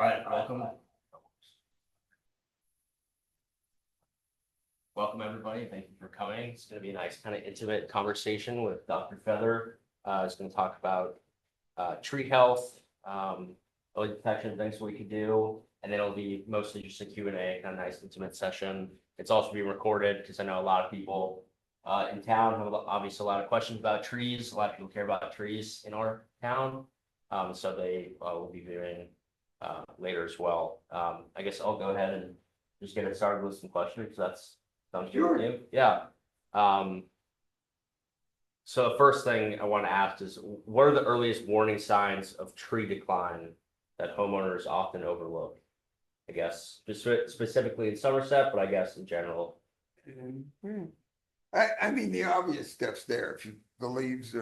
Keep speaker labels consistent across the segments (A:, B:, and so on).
A: All right, welcome. Welcome, everybody. Thank you for coming. It's going to be a nice kind of intimate conversation with Dr. Feather. He's going to talk about tree health, early detection, things we could do, and then it'll be mostly just a Q&A, kind of nice intimate session. It's also being recorded because I know a lot of people in town have obviously a lot of questions about trees. A lot of people care about trees in our town, so they will be viewing later as well. I guess I'll go ahead and just get it started with some questions because that's sounds good with you. Yeah. So the first thing I want to ask is, what are the earliest warning signs of tree decline that homeowners often overlook? I guess specifically in Somerset, but I guess in general.
B: I mean, the obvious stuff's there. If the leaves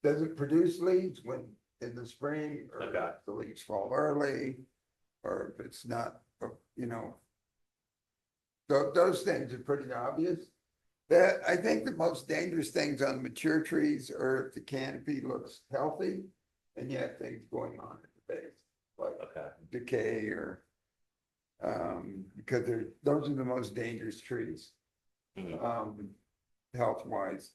B: doesn't produce leaves when in the spring, or
A: Okay.
B: the leaves fall early, or if it's not, so those things are pretty obvious. That I think the most dangerous things on mature trees are if the canopy looks healthy and you have things going on at the base, like decay or because those are the most dangerous trees, health wise,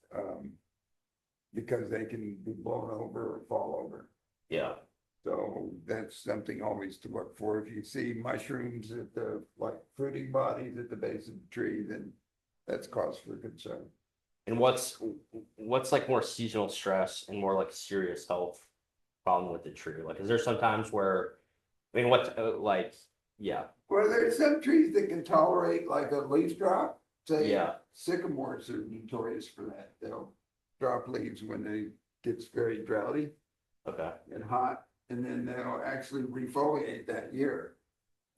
B: because they can be blown over or fall over.
A: Yeah.
B: So that's something always to look for. If you see mushrooms at the fruiting bodies at the base of the tree, then that's cause for concern.
A: And what's like more seasonal stress and more like serious health problem with the tree? Like, is there sometimes where, I mean, yeah.
B: Well, there's some trees that can tolerate like a leaf drop. Say,
A: yeah,
B: sycamores are notorious for that. They'll drop leaves when it gets very droughty.
A: Okay.
B: And hot, and then they'll actually refoliate that year.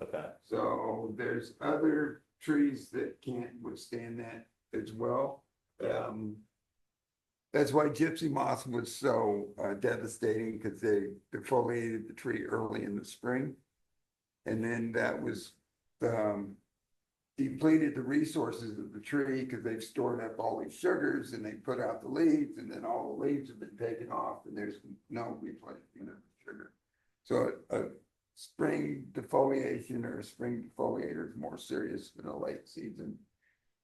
A: Okay.
B: So there's other trees that can't withstand that as well. That's why gypsy moth was so devastating, because they defoliated the tree early in the spring. And then that was depleted the resources of the tree because they've stored up all these sugars and they put out the leaves, and then all the leaves have been taken off and there's no replacement of the sugar. So a spring defoliation or a spring defoliator is more serious than a late season.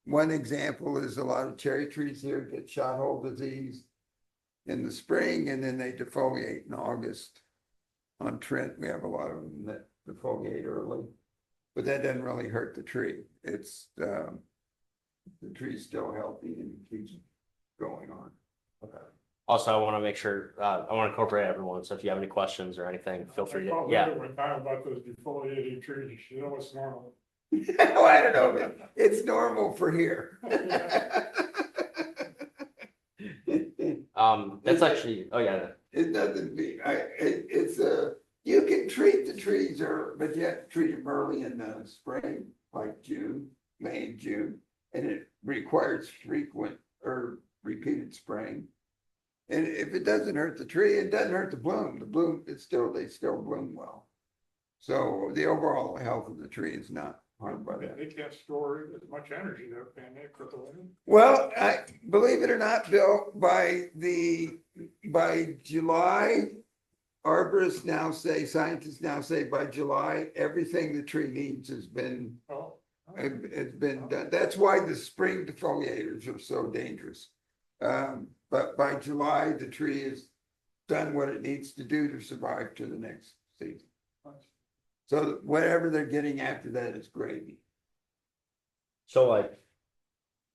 B: One example is a lot of cherry trees here get shot hole disease in the spring, and then they defoliate in August. On Trent, we have a lot of them that defoliate early, but that doesn't really hurt the tree. It's the tree's still healthy and keeps going on.
A: Okay. Also, I want to make sure I want to incorporate everyone. So if you have any questions or anything, feel free to. Yeah.
C: About those defoliating trees, you know, it's normal.
B: Well, I don't know, man. It's normal for here.
A: That's actually. Oh yeah.
B: It doesn't mean it's you can treat the trees, but you have to treat them early in the spring, like May and June, and it requires frequent or repeated spraying. And if it doesn't hurt the tree, it doesn't hurt the bloom. The bloom, they still bloom well. So the overall health of the tree is not harmed by that.
C: They can't store as much energy though, can they, for the wind?
B: Well, believe it or not, Bill, by July, scientists now say by July, everything the tree needs has been it's been done. That's why the spring defoliators are so dangerous. But by July, the tree has done what it needs to do to survive to the next season. So whatever they're getting after that is gravy.
A: So are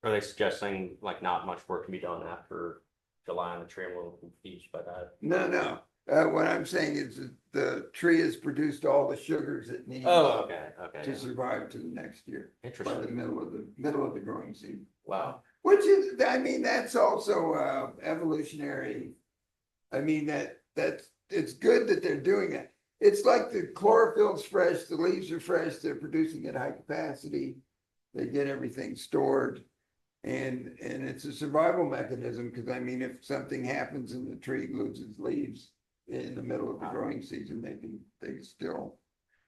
A: they suggesting not much work can be done after July on the tree? I'm a little confused by that.
B: No. What I'm saying is that the tree has produced all the sugars it needs.
A: Oh, okay.
B: To survive to the next year.
A: Interesting.
B: By the middle of the growing season.
A: Wow.
B: Which is, I mean, that's also evolutionary. I mean, that's it's good that they're doing it. It's like the chlorophyll's fresh, the leaves are fresh, they're producing at high capacity, they get everything stored, and it's a survival mechanism. Because I mean, if something happens and the tree loses leaves in the middle of the growing season,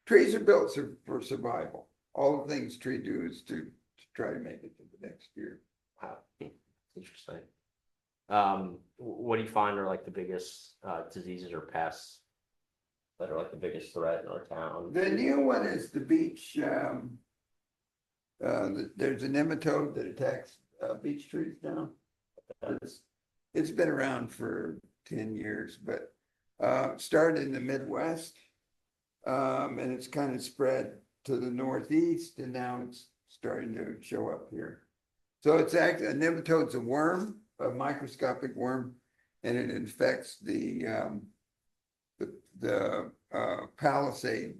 B: trees are built for survival. All the things tree do is to try to make it to the next year.
A: Wow, interesting. What do you find are the biggest diseases or pests that are like the biggest threat in our town.
B: The new one is the beech, there's a nematode that attacks, beech trees now. It's been around for 10 years, but, started in the Midwest. And it's kind of spread to the Northeast, and now it's starting to show up here. So it's actually, a nematode's a worm, a microscopic worm, and it infects the palisade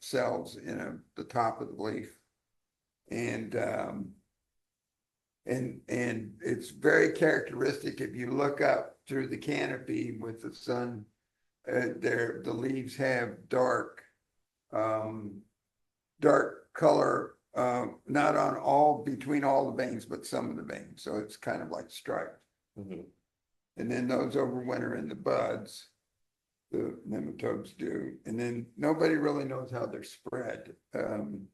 B: cells in the top of the leaf. And it's very characteristic. If you look up through the canopy with the sun, the leaves have dark color, not on all, between all the veins, but some of the veins. So it's kind of like striped.
A: Mhm.
B: And then those overwinter in the buds, the nematodes do. And then nobody really knows how they're spread from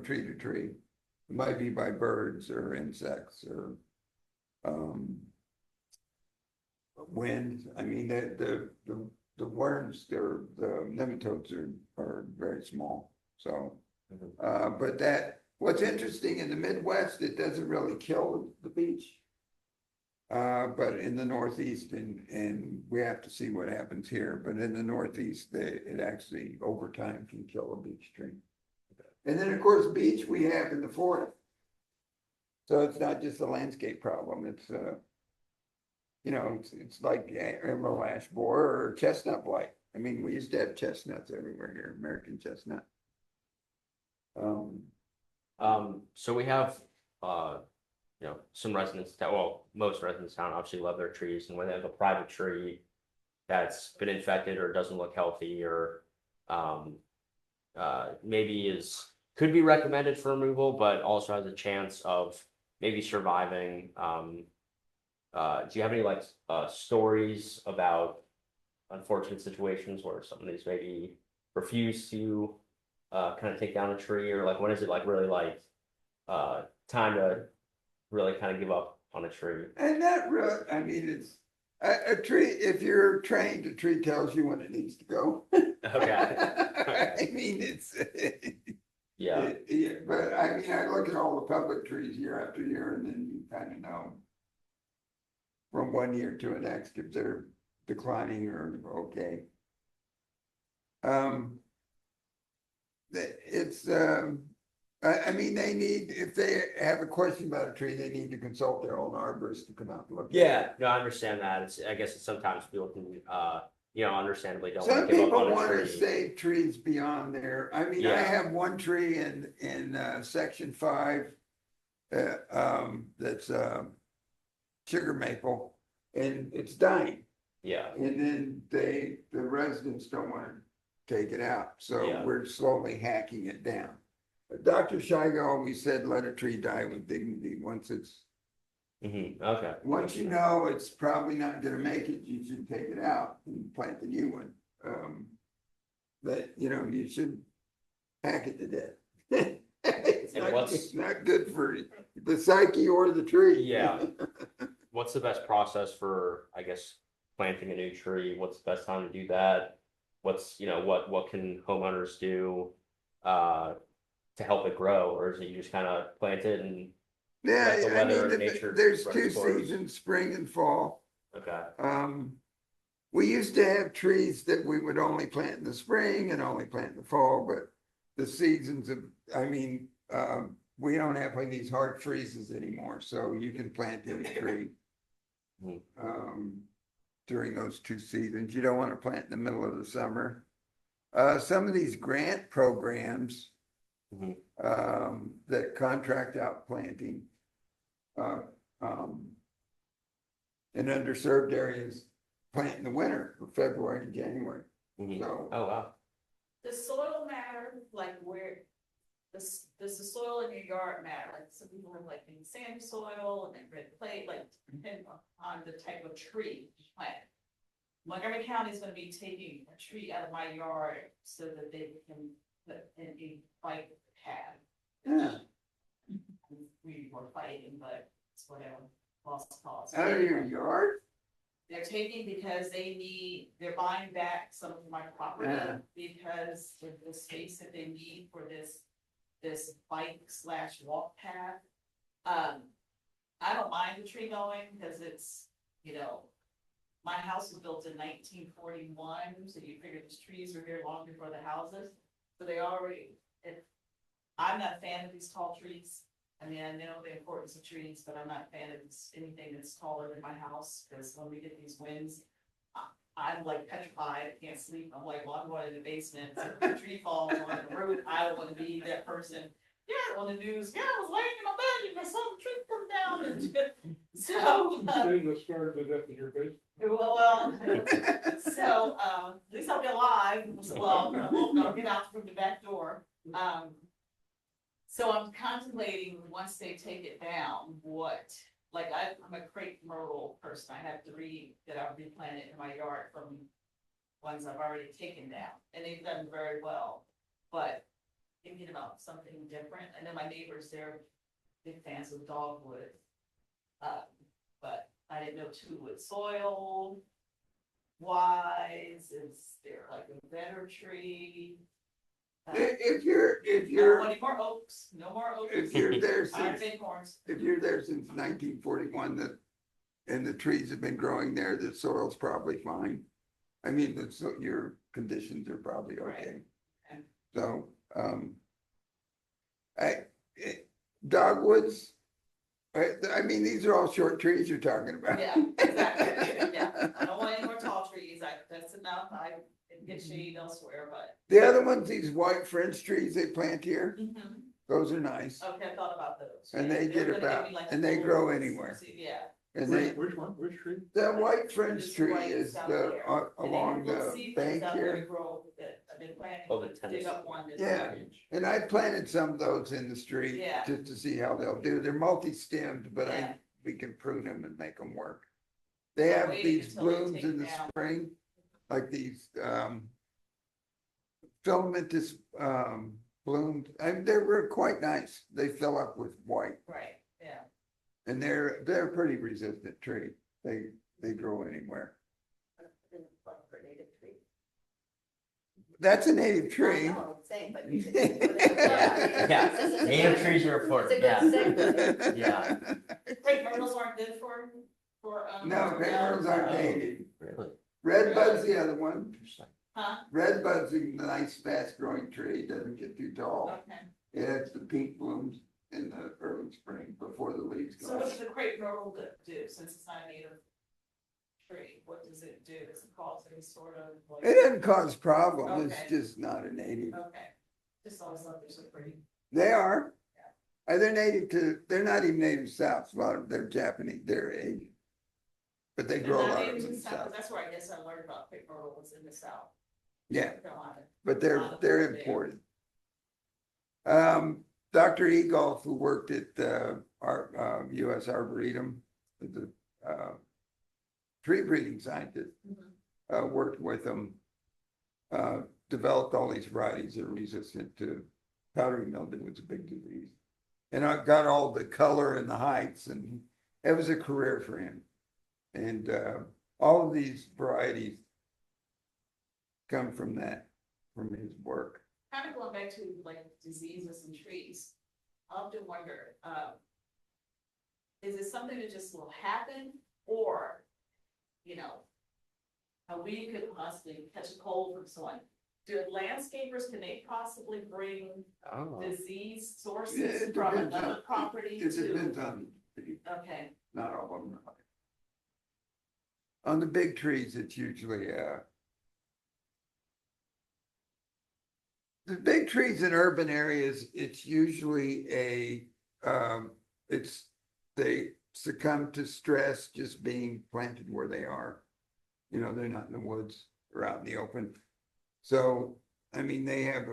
B: tree to tree. It might be by birds or insects or wind. I mean, the worms, the nematodes are very small. So, but what's interesting in the Midwest, it doesn't really kill the beech. But in the Northeast, and we have to see what happens here, but in the Northeast, it actually over time can kill a beech tree. And then, of course, beech we have in the forest. So it's not just a landscape problem, it's it's like emerald ash borer or chestnut blight. I mean, we used to have chestnuts everywhere here, American chestnut.
A: So we have, some residents that, well, most residents in town obviously love their trees, and when they have a private tree that's been infected or doesn't look healthy or, maybe could be recommended for removal, but also has a chance of maybe surviving. Do you have any stories about unfortunate situations where somebody's maybe refused to kind of take down a tree, or when is it really time to really kind of give up on a tree?
B: And that really, I mean, it's a tree, if you're trained, a tree tells you when it needs to go.
A: Okay.
B: I mean,
A: Yeah.
B: But I mean, I look at all the public trees year after year, and then you kind of know from one year to the next if they're declining or okay. It's I mean, they need, if they have a question about a tree, they need to consult their own arborist to come out and look.
A: Yeah, no, I understand that. I guess sometimes people can, understandably don't want
B: Some
A: to give up
B: people
A: on a
B: want to
A: tree.
B: save trees beyond there. I mean, I
A: Yeah.
B: have one tree in section 5 that's sugar maple, and it's dying.
A: Yeah.
B: And then the residents don't want to take it out, so
A: Yeah.
B: we're slowly hacking it down. But Dr. Shigo always said, let a tree die with dignity.
A: Okay.
B: Once you know it's probably not gonna make it, you should take it out and plant the new one. But you should hack it to death. It's not good for the psyche or the tree.
A: Yeah. What's the best process for, I guess, planting a new tree? What's the best time to do that? What's, what can homeowners do to help it grow? Or is it you just kind of plant it and let the
B: Yeah, I
A: weather and
B: mean,
A: nature
B: there's
A: run
B: two
A: its course?
B: seasons, spring and fall.
A: Okay.
B: We used to have trees that we would only plant in the spring and only plant in the fall, but the seasons of, we don't have like these hard freezes anymore, so you can plant any tree during those two seasons. You don't want to plant in the middle of the summer. Some of these grant programs that contract out planting in underserved areas plant in the winter, for February and January. So,
A: Oh, wow.
D: Does soil matter, where, does the soil in your yard matter? Some people have maybe sandy soil and then red clay, depending on the type of tree you plant. Montgomery County is gonna be taking a tree out of my yard so that they can put in a bike path.
B: yeah,
D: We were fighting, but it's whatever, lost cause.
B: out of your yard?
D: they're taking because they're buying back some of my property
B: Yeah.
D: because of the space that they need for this bike/walk path. I don't mind the tree going because it's, my house was built in 1941, so you figure these trees were here long before the houses. So I'm not a fan of these tall trees. I mean, I know the importance of trees, but I'm not a fan of anything that's taller than my house, because when we get these winds, I'm like petrified, I can't sleep, I'm like, well, I'm going in the basement, so if a tree falls on the roof, I don't wanna be that person. Yeah, on the news, yeah, I was laying in my bed and I saw the tree come down, and so.
C: They just started to death in your basement.
D: So, at least I'll be alive, well, I'll get out from the back door. So I'm contemplating, once they take it down, I'm a crepe myrtle person, I have 3 that I've replanted in my yard from ones I've already taken down, and they've done very well. But thinking about something different, I know my neighbors, they're big fans of dogwood. But I didn't know 2-wood soil wise, is there like a better tree?
B: If
D: No
B: you're,
D: more oaks, no more oaks.
B: if you're there
D: Iron
B: since,
D: acorns.
B: if you're there since 1941, and the trees have been growing there, the soil's probably fine. I mean, your conditions are probably okay.
D: Right.
B: So, dogwoods, I mean, these are all short trees you're talking about.
D: Yeah, exactly, yeah, I don't want any more tall trees, that's enough, I can get shade elsewhere, but.
B: The other ones, these white French trees they plant here, those are nice.
D: Okay, I thought about those.
B: And
D: Yeah,
B: they
D: were
B: get
D: gonna give
B: about-
D: me like
B: and
D: a
B: they
D: little-
B: grow anywhere.
D: Yeah.
B: And they,
C: Which one, which tree?
B: the white French
D: This
B: tree
D: white
B: is
D: stuff
B: the,
D: there. And they
B: along
D: have little
B: the
D: seedlings
B: bank
D: out there to
B: here.
D: grow that I've been planning
A: Oh, the
D: to dig
A: tennis.
D: up one. that's
B: Yeah.
D: huge.
B: And I planted some of those in the street
D: Yeah.
B: just to see how they'll do. They're multi-stemmed, but
D: Yeah.
B: we can prune them and make them work. They
D: I'm
B: have
D: waiting
B: these
D: until they
B: blooms
D: take
B: in the
D: down.
B: spring, like these, filamentous, blooms, and they're quite nice. They fill up with white,
D: Right, yeah.
B: and they're a pretty resistant tree. They grow anywhere. That's a native tree.
A: Yeah, native trees are important, yeah. Yeah.
D: Crepe myrtles aren't good for.
B: No, crepe myrtles aren't
A: no.
B: native.
A: Really?
B: Redbud's the other one.
A: Interesting.
D: Huh,
B: Redbud's a nice, fast growing tree, doesn't get too tall.
D: okay,
B: It has the pink blooms in the early spring before the leaves
D: so
B: go
D: what
B: out.
D: does the crepe myrtle do, since it's not a native tree, what does it do, does it cause any sort of like?
B: It doesn't cause problems, it's
D: Okay.
B: just not a native.
D: Okay, just always thought they're so pretty.
B: They are. They're not even native South, a lot of, they're Japanese, they're Asian. But they
D: They're
B: grow a
D: not
B: lot of
D: native
B: them
D: to
B: in
D: the
B: the
D: South,
B: South.
D: that's where I guess I learned about crepe myrtle was in the South.
B: Yeah,
D: Carolina.
B: but
D: Lot
B: they're
D: of them there.
B: imported. Dr. Egolf, who worked at our US Arboretum, the tree breeding scientist, worked with them, developed all these varieties that are resistant to powdery mildew, was a big disease. And I got all the color and the heights, and it was a career for him. And all of these varieties come from his work.
D: Kind of going back to like diseases and trees, I often wonder, is it something that just will happen, or, how we could possibly catch a cold from someone? Do landscapers, can they possibly bring
A: Oh,
D: disease
B: Yeah,
D: sources
B: it
D: from
B: depends
D: another
B: on-
D: property
B: It
D: to?
B: depends on,
D: Okay,
B: not all of them. On the big trees, it's usually, the big trees in urban areas, it's usually they succumb to stress just being planted where they are. They're not in the woods or out in the open. So, I mean, they have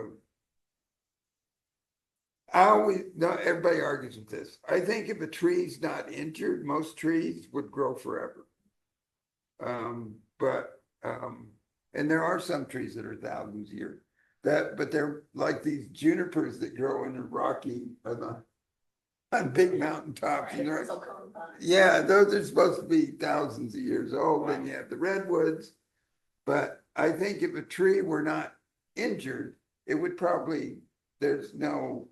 B: everybody argues with this. I think if a tree's not injured, most trees would grow forever. And there are some trees that are thousands of years. But they're like these junipers that grow in the rocky, on big mountaintops.
D: Right,
B: And they're-
D: so come on.
B: yeah, those are supposed to be thousands of years old, and you have the redwoods. But I think if a tree were not injured, it would probably, there's no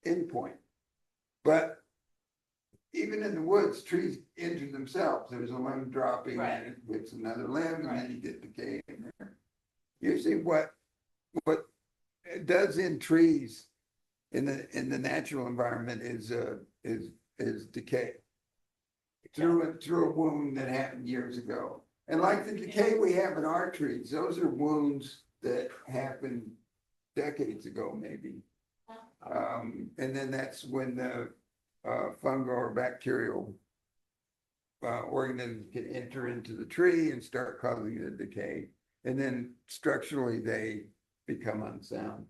B: endpoint. But even in the woods, trees injure themselves. There's a limb dropping and it hits another limb and then you get decay in there. Usually what it does in trees in the natural environment is decay. Through a wound that happened years ago. And like the decay we have in our trees, those are wounds that happened decades ago, maybe. And then that's when the fungal or bacterial organisms can enter into the tree and start causing the decay. And then structurally they become unsound.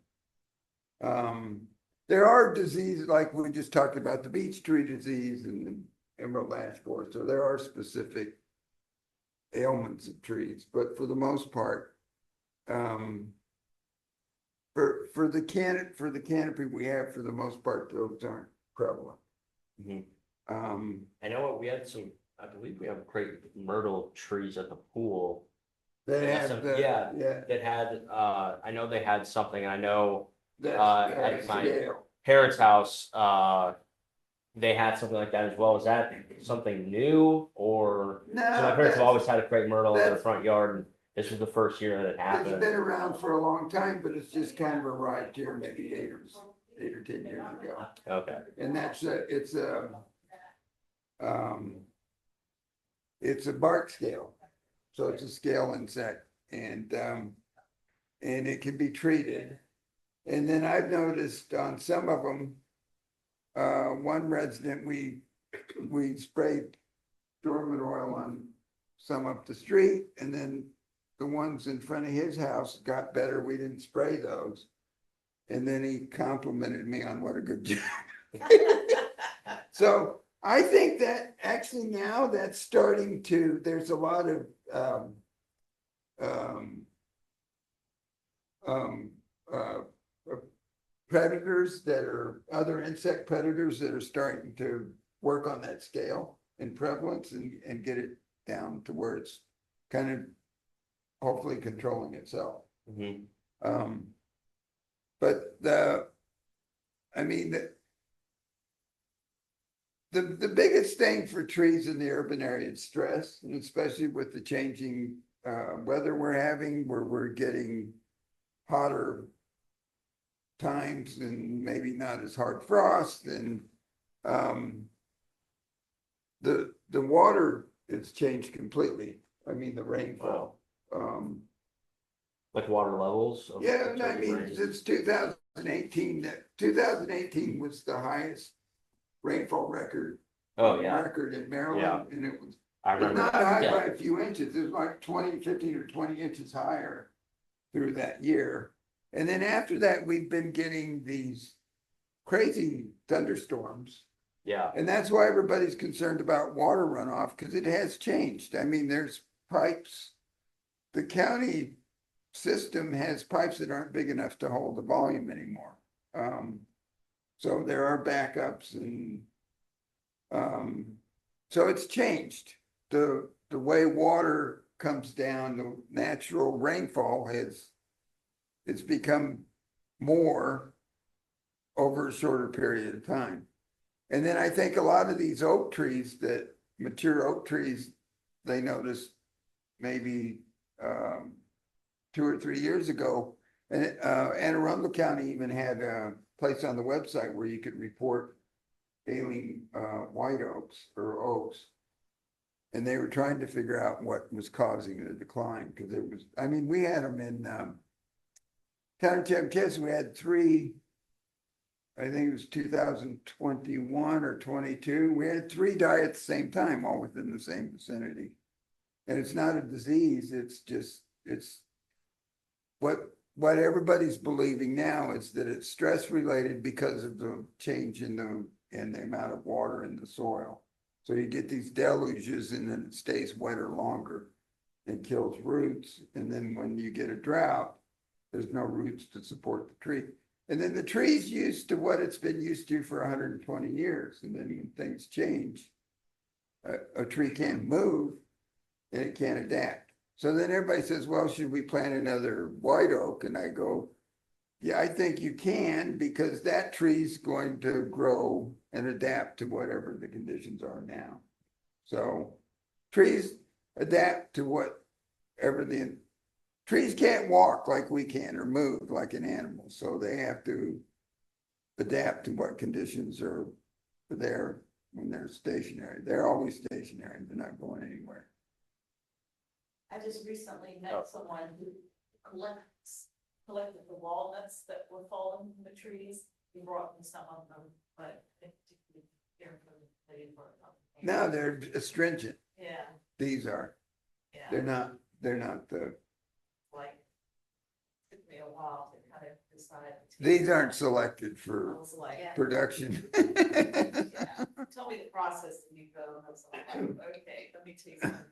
B: There are diseases like we just talked about, the beech tree disease and the emerald ash borer. So there are specific ailments of trees, but for the most part, for the canopy we have, for the most part, those aren't prevalent.
A: Mhm.
B: I
A: I know what we had some, I believe we have great myrtle trees at the pool.
B: They
A: Yeah,
B: have
A: so-
B: the,
A: yeah.
B: yeah.
A: That had, I know they had something, I know
B: That's
A: at my
B: scale.
A: parents' house, they had something like that as well. Is that something new or?
B: No,
A: So my parents have
B: that's-
A: always had a crepe myrtle in their
B: that's-
A: front yard, and this was the first year that it
B: It's
A: happened.
B: been around for a long time, but it's just kind of arrived here maybe 8 or 10 years ago.
A: Okay,
B: And it's a bark scale. So it's a scale insect and it can be treated. And then I've noticed on some of them, one resident, we sprayed dormant oil on some up the street, and then the ones in front of his house got better. We didn't spray those. And then he complimented me on what a good job. So I think that actually now that's starting to, there's a lot of predators that are other insect predators that are starting to work on that scale in prevalence and get it down to where it's kind of hopefully controlling itself.
A: Mhm.
B: But I mean, the biggest thing for trees in the urban area is stress, and especially with the changing weather we're having, where we're getting hotter times and maybe not as hard frost, and the water has changed completely. I mean, the rainfall.
A: Like water levels? of-
B: Yeah,
A: of
B: I mean,
A: rain?
B: since 2018, 2018 was the highest rainfall record.
A: Oh, yeah,
B: Record in Maryland, and it was
A: I
B: It's
A: remember.
B: not high
A: Yeah.
B: by a few inches, it was like 20, 15 or 20 inches higher through that year. And then after that, we've been getting these crazy thunderstorms.
A: Yeah,
B: And that's why everybody's concerned about water runoff, because it has changed. I mean, there's pipes. The county system has pipes that aren't big enough to hold the volume anymore. So there are backups and so it's changed. The way water comes down, the natural rainfall it's become more over a shorter period of time. And then I think a lot of these oak trees that mature oak trees, they noticed maybe 2 or 3 years ago. And Anne Arundel County even had a place on the website where you could report ailing white oaks or oaks. And they were trying to figure out what was causing the decline, because it was, I mean, we had them in Town of Chem we had 3, I think it was 2021 or 22. We had 3 die at the same time, all within the same vicinity. And it's not a disease, it's just, it's what everybody's believing now is that it's stress related because of the change in the amount of water in the soil. So you get these deluges and then it stays wetter longer and kills roots. And then when you get a drought, there's no roots to support the tree. And then the tree's used to what it's been used to for 120 years, and then when things change, a tree can't move and it can't adapt. So then everybody says, well, should we plant another white oak? And I go, yeah, I think you can, because that tree's going to grow and adapt to whatever the conditions are now. So trees adapt to whatever trees can't walk like we can or move like an animal, so they have to adapt to what conditions are there when they're stationary. They're always stationary, they're not going anywhere.
D: I just recently met someone who collected the walnuts that were falling from the trees. He brought me some of them, but they didn't burn up.
B: No, they're astringent.
D: Yeah,
B: These are.
D: yeah.
B: They're not the.
D: Like, took me a while to kind of decide.
B: These aren't selected
D: I
B: for
D: was like,
B: production.
D: yeah, tell me the process and you go, and I was like, okay, let me take some.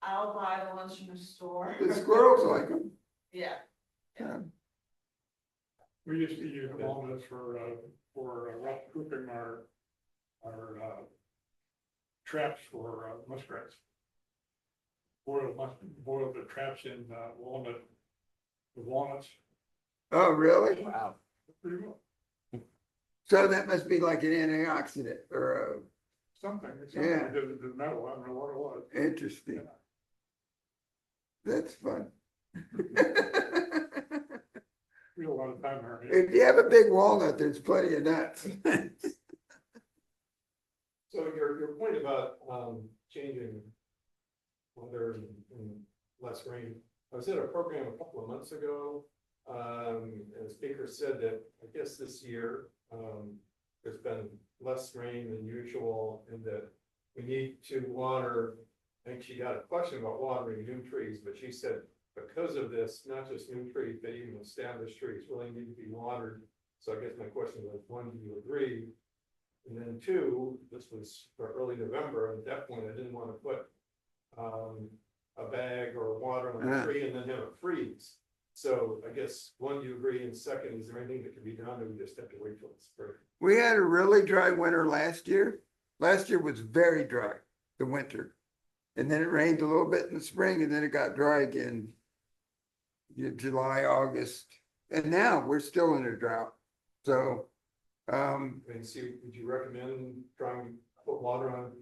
D: I'll buy the ones from the store.
B: The squirrels like them.
D: Yeah,
C: We used to use walnuts for rough proofing our traps for muskrats. Boil the traps in walnuts,
B: Oh, really?
A: Wow.
C: pretty well.
B: So that must be like an antioxidant or
C: Something,
B: Yeah.
C: the metal, I don't know what it was.
B: interesting. That's fun.
C: We had a lot of time there.
B: If you have a big walnut, there's plenty of nuts.
E: So your point about changing weather and less rain, I was at a program a couple of months ago. And the speaker said that I guess this year there's been less rain than usual, and that we need to water. I think she got a question about watering new trees, but she said because of this, not just new trees, but even established trees really need to be watered. So I guess my question was, one, do you agree? And then two, this was for early November, and at that point, I didn't want to put a bag or water on the tree and then have it freeze. So I guess, one, do you agree? And second, is there anything that can be done, or we just have to wait till it's spring?
B: We had a really dry winter last year. Last year was very dry, the winter. And then it rained a little bit in the spring, and then it got dry again. July, August, and now we're still in a drought. So,
E: And see, would you recommend trying to put water on?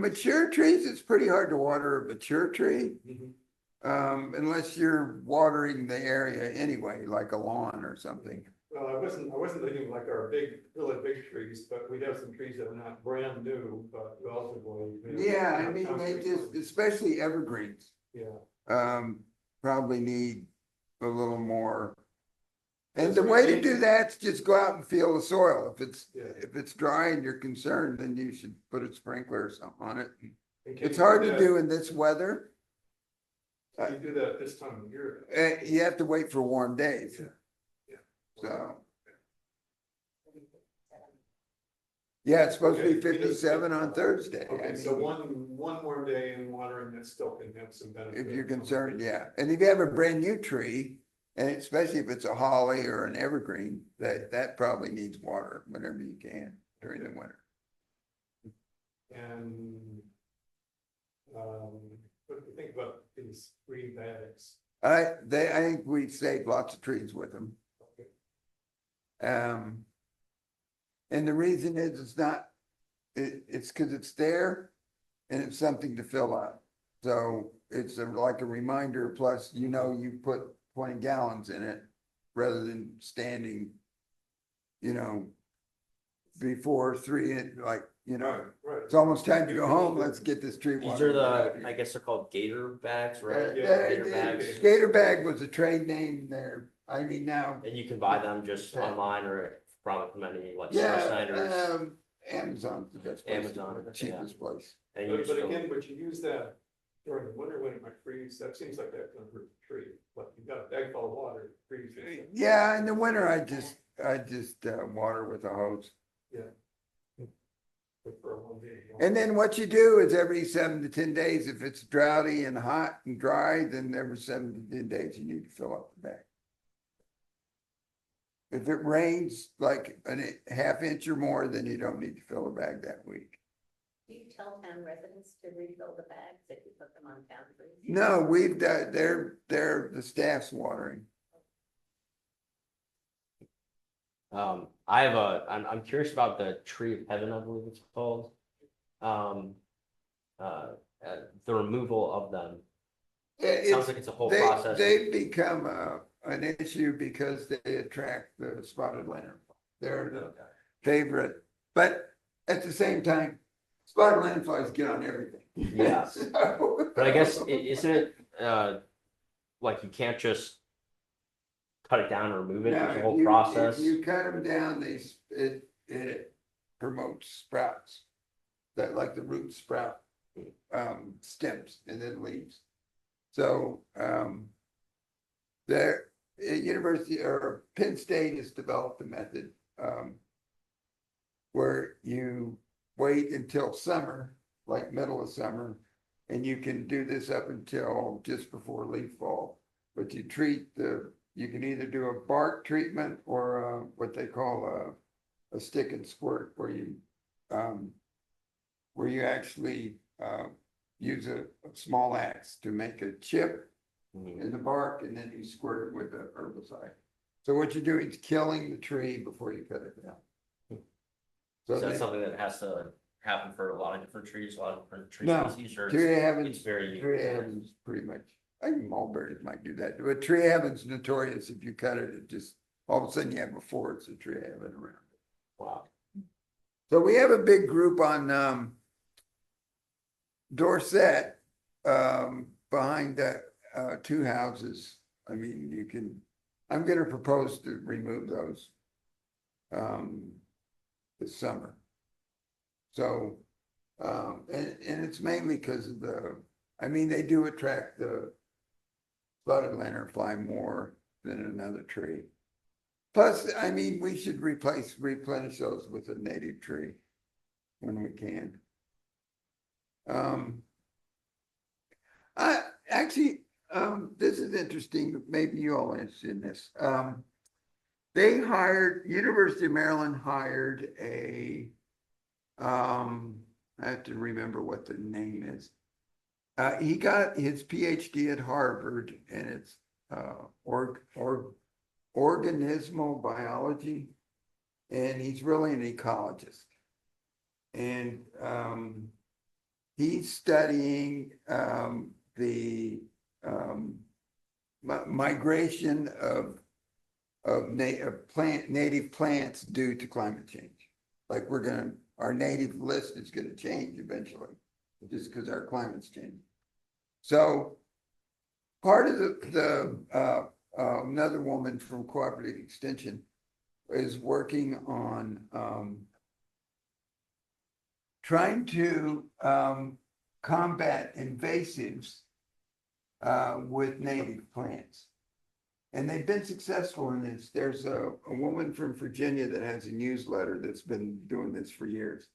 B: mature trees, it's pretty hard to water a mature tree. Unless you're watering the area anyway, like a lawn or something.
E: Well, I wasn't thinking like our really big trees, but we have some trees that are not brand new, but relatively.
B: Yeah, I mean, they just, especially evergreens,
E: Yeah,
B: probably need a little more. And the way to do that is just go out and feel the soil. If it's dry and you're concerned, then you should put a sprinkler or something on it.
E: And can
B: It's
E: you
B: hard
E: do
B: to
E: that-
B: do in this weather.
E: Can you do that this time of year?
B: You have to wait for warm days.
E: Yeah.
B: So, yeah, it's supposed to be
E: Okay.
B: 57 on Thursday. I
E: Okay, so
B: mean,
E: one more day in watering that still can have some benefit.
B: if you're concerned, yeah. And if you have a brand new tree, and especially if it's a holly or an evergreen, that probably needs water whenever you can during the winter.
E: And what do you think about these green bags?
B: I think we saved lots of trees with them. And the reason is it's because it's there and it's something to fill out. So it's like a reminder, plus, you put 20 gallons in it rather than standing, before 3,
E: Right.
B: it's almost time to go home. Let's get this tree
A: These
B: watered.
A: are I guess they're called gator bags, right?
E: Yeah.
A: Gator bags.
B: Skater bag was a trade name there. I mean, now,
A: And you can buy them just online or from any like
B: yeah,
A: Snyder's.
B: Amazon's the best place.
A: Amazon,
B: The cheapest place.
A: And you
E: But
A: still-
E: again, but you use that during the winter when it might freeze, that seems like that's gonna hurt the tree, but you've got a bag full of water, it freezes.
B: Yeah, in the winter, I just water with a hose.
E: But for a 1 day.
B: And then what you do is every 7 to 10 days, if it's droughty and hot and dry, then every 7 to 10 days, you need to fill up the bag. If it rains like a half inch or more, then you don't need to fill a bag that week.
F: Do you tell town residents to refill the bags if you put them on town trees?
B: No, we've done, the staff's watering.
A: I'm curious about the tree of heaven, I believe it's called. The removal of them. It sounds like it's a whole process.
B: They've become an issue because they attract the spotted lantern. They're the favorite, but at the same time, spotted lanternflies get on everything.
A: Yeah.
B: So-
A: But I guess, isn't it, like you can't just cut it down and remove it,
B: No,
A: there's a
B: if
A: whole
B: you-
A: process?
B: If you cut them down, it promotes sprouts. That like the root sprout, stems and then leaves. So, the university or Penn State has developed a method, where you wait until summer, like middle of summer, and you can do this up until just before leaf fall. But you you can either do a bark treatment or what they call a stick and squirt, where you actually use a small axe to make a chip
A: Mhm.
B: in the bark, and then you squirt it with the herbicide. So what you're doing is killing the tree before you cut it down.
A: So
B: So
A: that's something that has to happen for a lot of different trees, a lot of different tree
B: No,
A: species, or
B: tree
A: it's
B: heavens,
A: very.
B: tree heavens pretty much, I think mulberries might do that, but tree heaven's notorious. If you cut it, it just, all of a sudden you have a forest of tree heaven around it.
A: Wow.
B: So we have a big group on Dorset, behind that two houses. I mean, I'm gonna propose to remove those this summer. So, and it's mainly because of they do attract the spotted lanternfly more than another tree. Plus, we should replenish those with a native tree when we can. I actually, this is interesting, maybe you all are interested in this. University of Maryland hired I have to remember what the name is. He got his PhD at Harvard, and it's organismal biology, and he's really an ecologist. And he's studying the migration of native plants due to climate change. Like our native list is gonna change eventually, just because our climate's changing. So part of another woman from Cooperative Extension is working on trying to combat invasives with native plants. And they've been successful in this. There's a woman from Virginia that has a newsletter that's been doing this for years.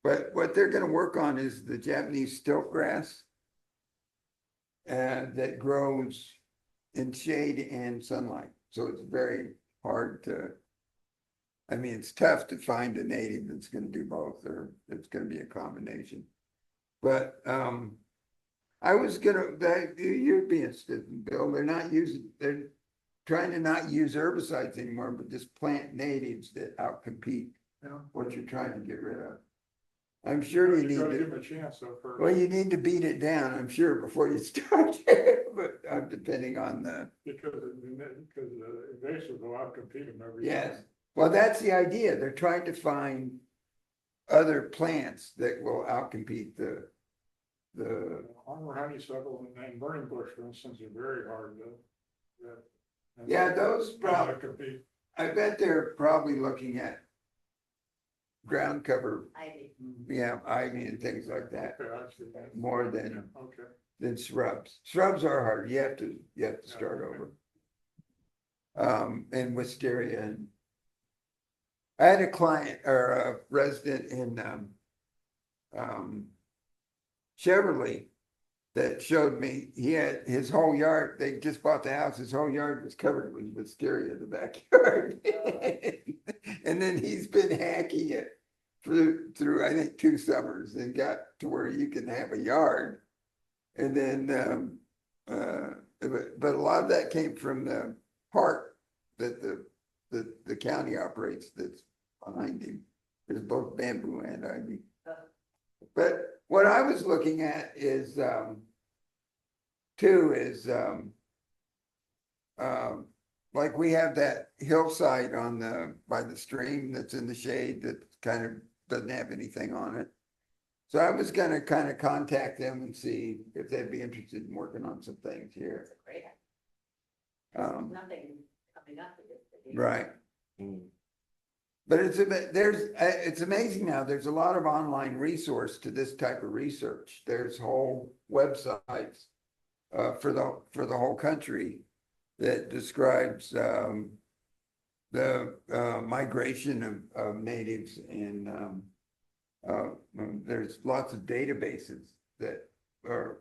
B: But what they're gonna work on is the Japanese stilt grass that grows in shade and sunlight. So it's very hard it's tough to find a native that's gonna do both, or it's gonna be a combination. But you'd be interested, Bill, they're trying to not use herbicides anymore, but just plant natives that outcompete what you're trying to get rid of. I'm sure you need
C: gotta
B: to.
C: give them a chance though first.
B: Well, you need to beat it down, I'm sure, before you start, but depending on
C: Because the invasives will outcompete them every
B: yes.
C: time.
B: Well, that's the idea. They're trying to find other plants that will outcompete the.
C: Armor honeysuckle and burning bush, for instance, are very hard to.
B: Yeah, those probably,
C: Compete.
B: I bet they're probably looking at ground cover,
F: Ivy.
B: ivy and things like that,
C: Okay, I see that.
B: more than
C: Okay.
B: shrubs. Shrubs are hard. You have to start
C: okay.
B: over. And wisteria. And I had a client or a resident in Cheverly that showed me, he had his whole yard, they just bought the house, his whole yard was covered with wisteria in the backyard. And then he's been hacking it through, I think, 2 summers and got to where you can have a yard. And then, but a lot of that came from the park that the county operates that's behind him. There's both bamboo and ivy. But what I was looking at is, too, is, like we have that hillside by the stream that's in the shade that kind of doesn't have anything on it. So I was gonna kind of contact them and see if they'd be interested in working on some things here.
F: It's a great, nothing coming up.
B: Right.
A: Mm.
B: But it's amazing now, there's a lot of online resource to this type of research. There's whole websites for the whole country that describes the migration of natives, and there's lots of databases that I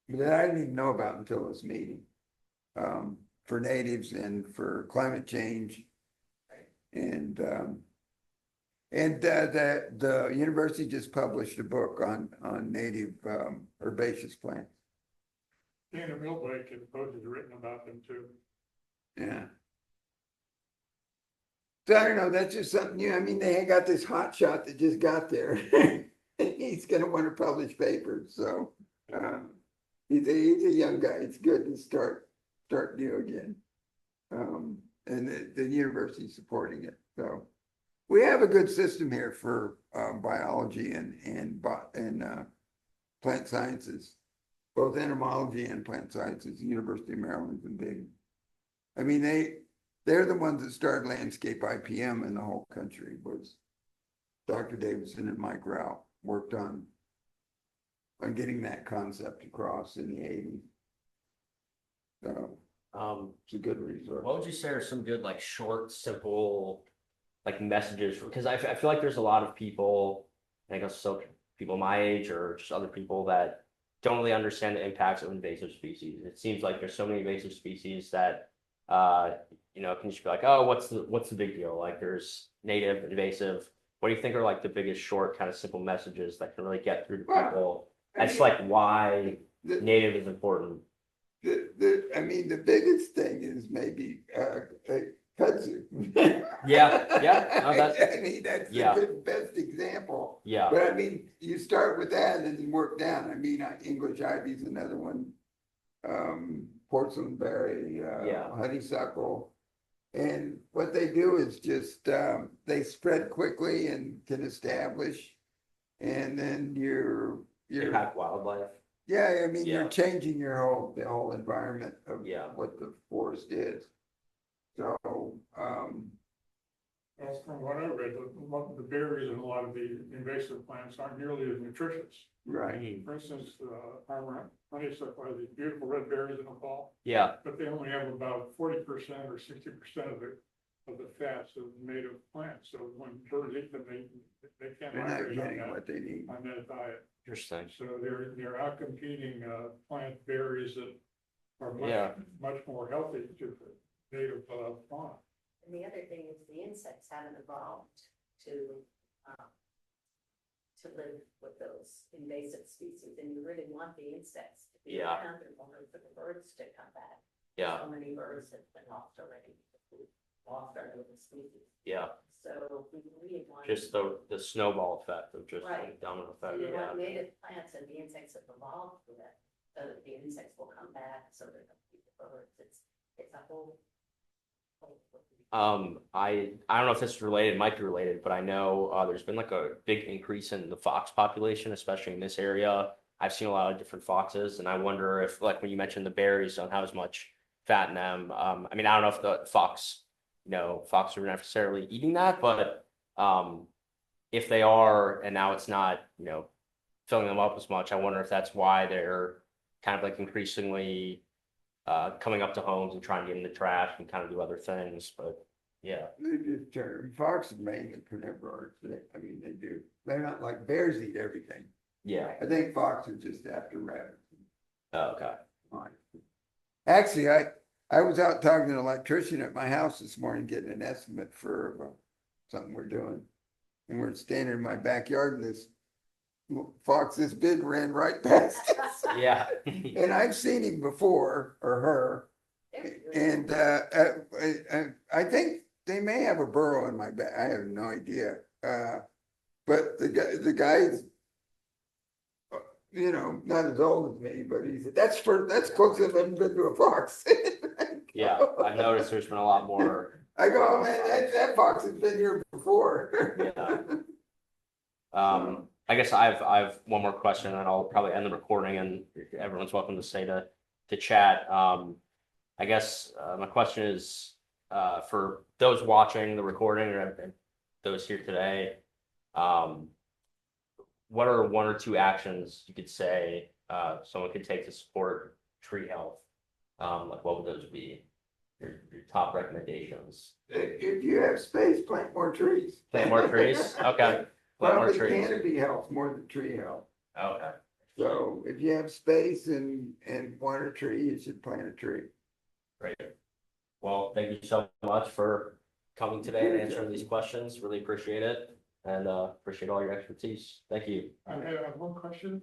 B: didn't even know about until this meeting, for natives and for climate change. And the university just published a book on native herbaceous plants.
C: Dana Millbank and Post has written about them too.
B: Yeah. So I don't know, that's just something new. I mean, they got this hot shot that just got there. He's gonna want to publish papers, so he's a young guy. It's good to start new again. And the university's supporting it. So we have a good system here for biology and plant sciences, both entomology and plant sciences. The University of Maryland's been big. I mean, they're the ones that started landscape IPM in the whole country. Was Dr. Davidson and Mike Rao worked on getting that concept across in the 80s. So it's a good resource.
A: What would you say are some good, like, short, simple, like, messages? Because I feel like there's a lot of people, I guess, so people my age or just other people that don't really understand the impacts of invasive species. It seems like there's so many invasive species that, can just be like, oh, what's the big deal? Like, there's native, invasive. What do you think are, like, the biggest short, kind of simple messages that can really get through to people? That's like why native is important.
B: The biggest thing is maybe kudzu.
A: Yeah. No,
B: that's the best example.
A: Yeah.
B: But I mean, you start with that and then you work down. I mean, English ivy is another one. Porcelainberry, honeysuckle. And what they do is just they spread quickly and can establish. And then you're
A: Impact wildlife.
B: Yeah, I mean, you're changing the whole environment of what the forest is. So,
C: Well, from what I read, the berries in a lot of the invasive plants aren't nearly as nutritious.
B: right.
C: For instance, honeysuckle has these beautiful red berries in the fall,
A: Yeah.
C: but they only have about 40% or 60% of the fats of native plants. So when birds eat them, they can't
B: They're not
C: migrate
B: getting
C: on
B: what they need.
C: that diet.
A: Interesting.
C: So they're out competing plant berries that are much more healthy to the native fauna.
F: And the other thing is the insects haven't evolved to live with those invasive species, and you really want the insects to be around in order for the birds to come back.
A: Yeah.
F: So many birds have been lost already, lost our little species.
A: Yeah.
F: So we really want.
A: Just the snowball effect of just
F: Right.
A: the domino
F: So
A: effect.
F: you
A: Yeah.
F: want native plants, and the insects have evolved for that, so that the insects will come back, so they're gonna feed the birds. It's a whole.
A: I don't know if this is related, it might be related, but I know there's been like a big increase in the fox population, especially in this area. I've seen a lot of different foxes, and I wonder if, like, when you mentioned the berries don't have as much fat in them. I mean, I don't know if the fox are necessarily eating that, but if they are, and now it's not, filling them up as much, I wonder if that's why they're kind of like increasingly coming up to homes and trying to get in the trash and kind of do other things, but yeah.
B: They just turn, fox are mainly carnivores. I mean, they do. They're not like bears eat everything.
A: Yeah.
B: I think fox are just after rabbits.
A: Okay.
B: Actually, I was out talking to an electrician at my house this morning, getting an estimate for something we're doing. And we're standing in my backyard and this fox this big ran right past us.
A: Yeah.
B: And I've seen him before, or her,
F: They're really
B: and
F: cool.
B: I think they may have a burrow in my back. I have no idea. But the guy's, you know, not as old as me, but he said, that's close enough. I've been to a fox.
A: Yeah, I've noticed there's been a lot more.
B: I go, oh, man, that fox has been here before.
A: Yeah. I guess I've one more question and I'll probably end the recording and everyone's welcome to stay to chat. I guess, my question is, for those watching the recording or those here today, what are one or two actions you could say, someone could take to support tree health? Like what would those be? Your top recommendations?
B: If you have space, plant more trees.
A: Plant more trees? Okay. Plant more
B: Probably
A: trees.
B: canopy helps more than tree health.
A: Okay.
B: So if you have space and want a tree, you should plant a tree.
A: Great. Well, thank you so much for coming today and answering these questions. Really appreciate it and appreciate all your expertise. Thank you.
C: I have one question.